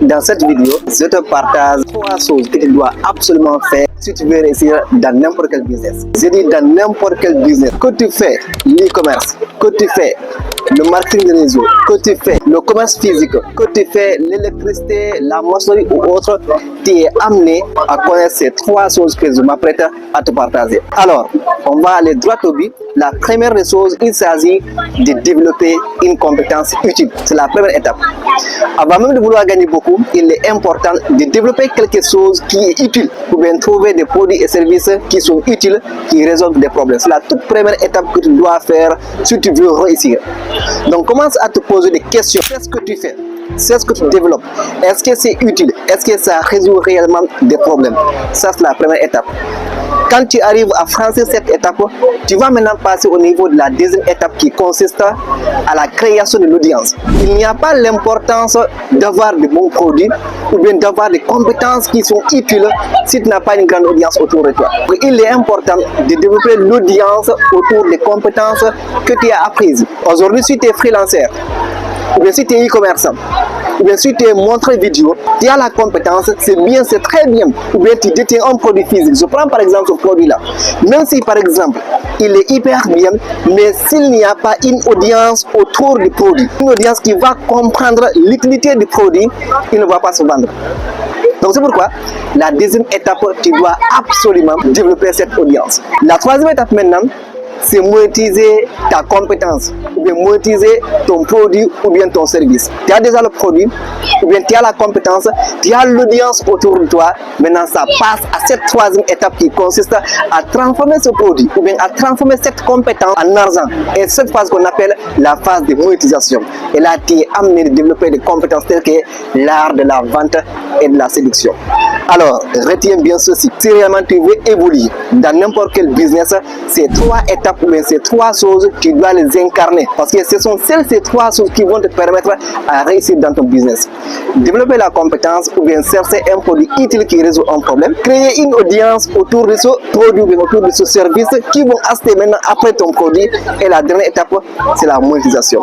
Dans cette vidéo, je te partage 3 choses que tu dois absolument faire si tu veux réussir dans n'importe quel business. Je dis dans n'importe quel business. Que tu fais l'e-commerce, que tu fais le marketing de réseau, que tu fais le commerce physique, que tu fais l'électricité, la maçonnerie ou autre, tu es amené à connaître ces 3 choses que je m'apprête à te partager. Alors, on va aller droit au but. La première des choses, il s'agit de développer une compétence utile. C'est la première étape. Avant même de vouloir gagner beaucoup, il est important de développer quelque chose qui est utile pour bien trouver des produits et services qui sont utiles, qui résolvent des problèmes. C'est la toute première étape que tu dois faire si tu veux réussir. Donc commence à te poser des questions. Qu'est-ce que tu fais? C'est ce que tu développes. Est-ce que c'est utile? Est-ce que ça résout réellement des problèmes? Ça, c'est la première étape. Quand tu arrives à franchir cette étape, tu vas maintenant passer au niveau de la deuxième étape qui consiste à la création de l'audience. Il n'y a pas l'importance d'avoir de bons produits ou bien d'avoir des compétences qui sont utiles si tu n'as pas une grande audience autour de toi. Il est important de développer l'audience autour des compétences que tu as apprises. Aujourd'hui, si tu es freelancer, ou bien si tu es e-commerçant, ou bien si tu es montreur vidéo, tu as la compétence, c'est bien, c'est très bien. Ou bien tu détiens un produit physique. Je prends par exemple ce produit-là. Même si par exemple, il est hyper bien, mais s'il n'y a pas une audience autour du produit, une audience qui va comprendre l'utilité du produit, il ne va pas se vendre. Donc c'est pourquoi la deuxième étape, tu dois absolument développer cette audience. La troisième étape maintenant, c'est monétiser ta compétence, ou bien monétiser ton produit ou bien ton service. Tu as déjà le produit, ou bien tu as la compétence, tu as l'audience autour de toi. Maintenant, ça passe à cette troisième étape qui consiste à transformer ce produit, ou bien à transformer cette compétence en argent. Et cette phase qu'on appelle la phase de monétisation. Et là, tu es amené de développer des compétences telles que l'art de la vente et de la séduction. Alors, retiens bien ceci. Si réellement tu veux évoluer dans n'importe quel business, ces 3 étapes ou bien ces 3 choses, tu dois les incarner. Parce que ce sont ces 3 choses qui vont te permettre à réussir dans ton business. Développer la compétence ou bien chercher un produit utile qui résout un problème. Créer une audience autour de ce produit ou bien autour de ce service qui vont acheter maintenant après ton produit. Et la dernière étape, c'est la monétisation.